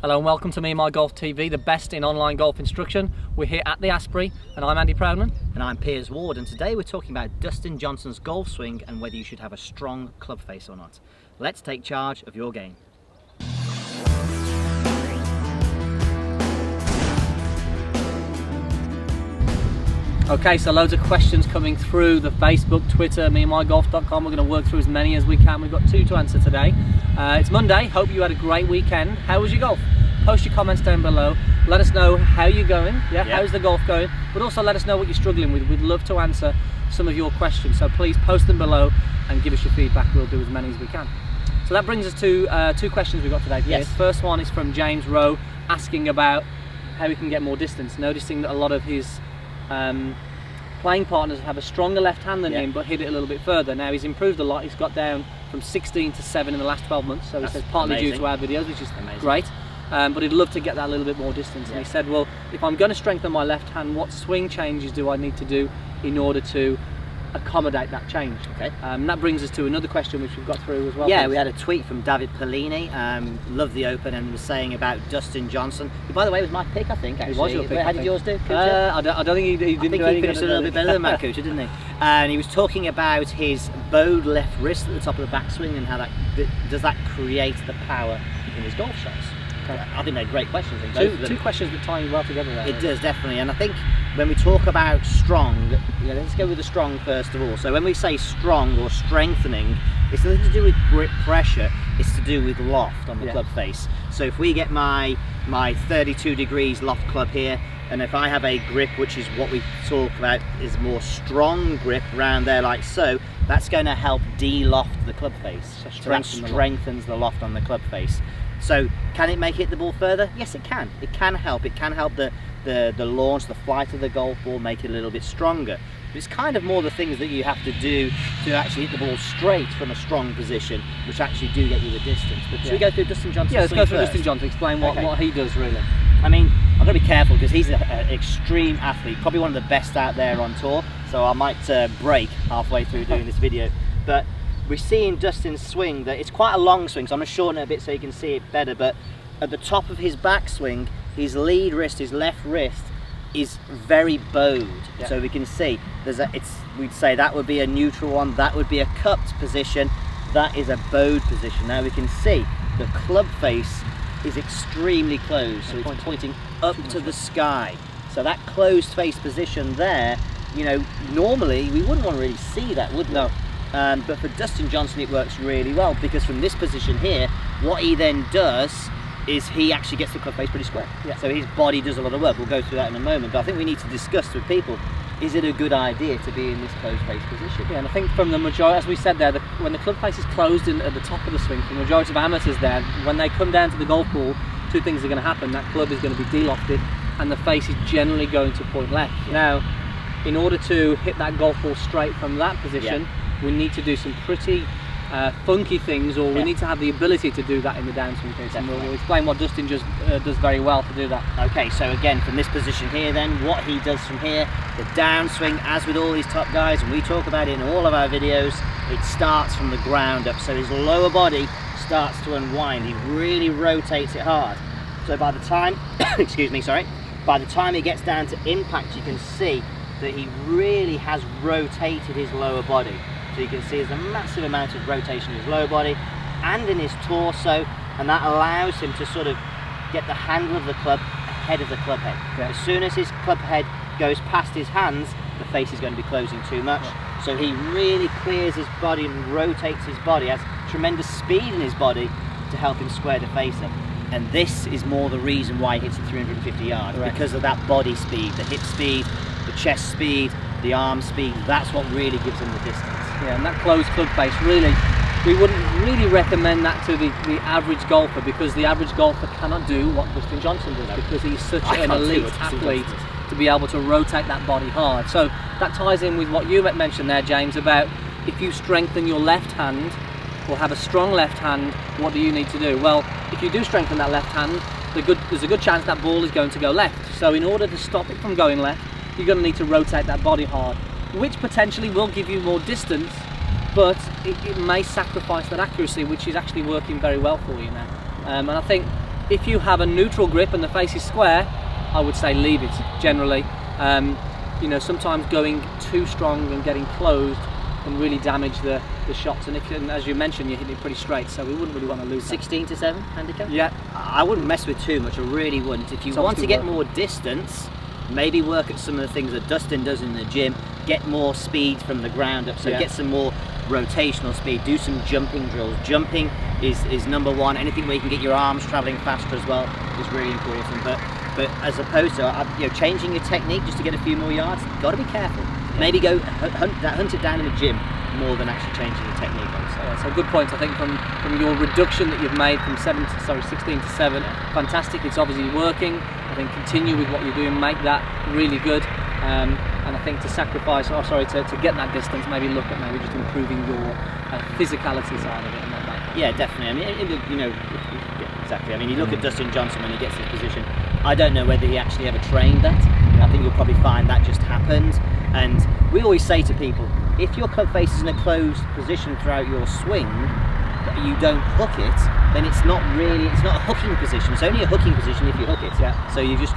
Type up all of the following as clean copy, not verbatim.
Hello and welcome to Meandmygolf TV, the best in online golf instruction. We're here at the Asprey and I'm Andy Proudman. And I'm Piers Ward, and today we're talking about Dustin Johnson's golf swing and whether you should have a strong club face or not. Let's take charge of your game. Okay, so loads of questions coming through the Facebook, Twitter, meandmygolf.com. We're going to work through as many as we can. We've got two to answer today. It's Monday. Hope you had a great weekend. How was your golf? Post your comments down below. Let us know how you're going. How's the golf going? But also let us know what you're struggling with. We'd love to answer some of your questions. So please post them below and give us your feedback. We'll do as many as we can. So that brings us to two questions we've got today. Yes. First one is from James Rowe, asking about how he can get more distance, noticing that a lot of his playing partners have a stronger left hand than him, but hit it a little bit further. Now he's improved a lot. He's got down from 16 to 7 in the last 12 months. So he says partly due to our videos, which is great. But he'd love to get that a little bit more distance. And he said, well, if I'm going to strengthen my left hand, what swing changes do I need to do in order to accommodate that change? Okay. And that brings us to another question which we've got through as well. Yeah, we had a tweet from David Pellini, loved the Open, and was saying about Dustin Johnson, who, by the way, was my pick, I think, actually. It was your pick. How did yours do, I don't think he didn't do anything. He finished a little bit better than Matt Kuchar, didn't he? And he was talking about his bowed left wrist at the top of the backswing and how that does that create the power in his golf shots. I think they're great questions. Two questions that tie well together there. It does, definitely. And I think when we talk about strong, let's go with the strong first of all. So when we say strong or strengthening, it's nothing to do with grip pressure, it's to do with loft on the club face. So if we get my 32 degrees loft club here, and if I have a grip, which is what we talk about is more strong grip around there like so, that's going to help de-loft the club face. So that strengthens the loft on the club face. So can it make it the ball further? Yes, it can. It can help. It can help the launch, the flight of the golf ball, make it a little bit stronger. But it's kind of more the things that you have to do to actually hit the ball straight from a strong position, which actually do get you the distance. But should we go through Dustin Johnson? Yeah, let's go through Dustin Johnson. Explain what he does really. I mean, I've got to be careful because he's an extreme athlete, probably one of the best out there on tour. So I might break halfway through doing this video. But we're seeing Dustin's swing, that it's quite a long swing, so I'm going to shorten it a bit so you can see it better. But at the top of his backswing, his lead wrist, his left wrist, is very bowed. So we can see we'd say that would be a neutral one, that would be a cupped position, that is a bowed position. Now we can see the club face is extremely closed, so it's pointing up to the sky. So that closed face position there, normally we wouldn't want to really see that, would we? No. But for Dustin Johnson it works really well, because from this position here, what he then does is he actually gets the club face pretty square. So his body does a lot of work. We'll go through that in a moment, but I think we need to discuss with people, is it a good idea to be in this closed face position? Yeah, and I think from the majority, as we said there, when the club face is closed at the top of the swing, for the majority of amateurs there, when they come down to the golf ball, two things are going to happen. That club is going to be de-lofted and the face is generally going to point left. Now, in order to hit that golf ball straight from that position, we need to do some pretty funky things, or we need to have the ability to do that in the downswing case. And we'll explain what Dustin just does very well to do that. Okay, so again, from this position here then, what he does from here, the downswing, as with all these top guys, and we talk about it in all of our videos, it starts from the ground up. So his lower body starts to unwind. He really rotates it hard. So by the time, by the time he gets down to impact, you can see that he really has rotated his lower body. So you can see there's a massive amount of rotation in his lower body and in his torso, and that allows him to sort of get the handle of the club ahead of the club head. As soon as his club head goes past his hands, the face is going to be closing too much. So he really clears his body and rotates his body, has tremendous speed in his body to help him square the face up. And this is more the reason why he hits at 350 yards, because of that body speed, the hip speed, the chest speed, the arm speed. That's what really gives him the distance. Yeah, and that closed club face, really, we wouldn't really recommend that to the average golfer, because the average golfer cannot do what Dustin Johnson does, because he's such an elite athlete to be able to rotate that body hard. So that ties in with what you mentioned there, James, about if you strengthen your left hand or have a strong left hand, what do you need to do? Well, if you do strengthen that left hand, there's a good chance that ball is going to go left. So in order to stop it from going left, you're going to need to rotate that body hard, which potentially will give you more distance, but it may sacrifice that accuracy, which is actually working very well for you now. And I think If you have a neutral grip and the face is square, I would say leave it generally. You know, sometimes going too strong and getting closed can really damage the shots, and as you mentioned, you're hitting it pretty straight, so we wouldn't really want to lose 16 to 7 handicap? Yeah. I wouldn't mess with too much, I really wouldn't. If you want to get more distance, maybe work at some of the things that Dustin does in the gym, get more speed from the ground up, so get some more rotational speed, do some jumping drills. Jumping is number one. Anything where you can get your arms traveling faster as well is really important. But as opposed to you know, changing your technique just to get a few more yards, got to be careful. Maybe go hunt it down in the gym more than actually changing your technique. So good point. I think from your reduction that you've made from 16 to 7, fantastic. It's obviously working. I think continue with what you're doing, make that really good. And I think to sacrifice, to get that distance, maybe look at maybe just improving your physicality side of it. And that. Yeah, definitely. I mean, you know, exactly. I mean, you look at Dustin Johnson when he gets his position. I don't know whether he actually ever trained that. I think you'll probably find that just happened. And we always say to people, if your club face is in a closed position throughout your swing, but you don't hook it, then it's not a hooking position. It's only a hooking position if you hook it. Yeah. So you just,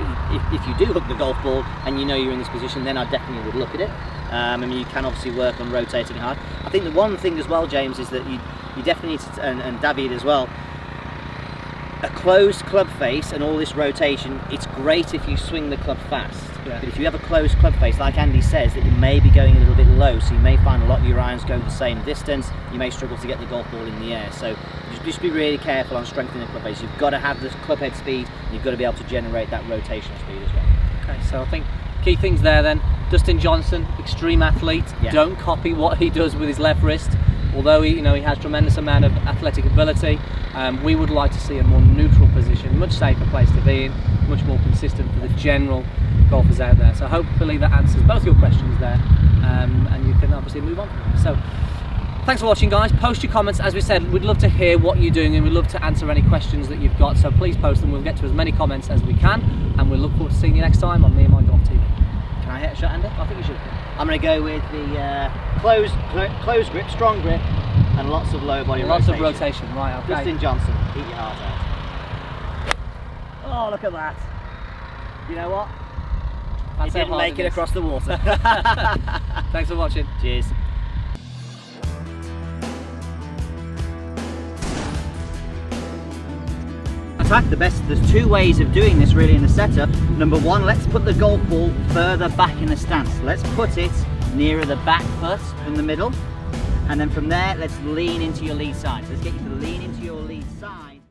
if you do hook the golf ball and you know you're in this position, then I definitely would look at it. I mean, you can obviously work on rotating hard. I think the one thing as well, James, is that you definitely need to, and David as well, a closed club face and all this rotation, it's great if you swing the club fast. Yeah. But if you have a closed club face, like Andy says, that you may be going a little bit low, so you may find a lot of your irons go the same distance, you may struggle to get the golf ball in the air. So just be really careful on strengthening the club face. You've got to have the club head speed, and you've got to be able to generate that rotational speed as well. Okay, so I think key things there then, Dustin Johnson, extreme athlete, don't copy what he does with his left wrist. Although he has tremendous amount of athletic ability, we would like to see a more neutral position, much safer place to be in, much more consistent for the general golfers out there. So hopefully that answers both your questions there, and you can obviously move on. So thanks for watching, guys. Post your comments. As we said, we'd love to hear what you're doing, and we'd love to answer any questions that you've got. So please post them. We'll get to as many comments as we can, and we'll look forward to seeing you next time on Meandmygolf TV. Can I hit a shot, Andy? I think you should. I'm going to go with the closed grip, strong grip, and lots of low body rotation. Lots of rotation, right, okay. Dustin Johnson, eat your heart out. Oh, look at that. You know what? He didn't make it across the water. Thanks for watching. Cheers. In fact, there's two ways of doing this really in the setup. Number one, let's put the golf ball further back in the stance. Let's put it nearer the back foot from the middle. And then from there, let's lean into your lead side. So let's get you to lean into your lead side.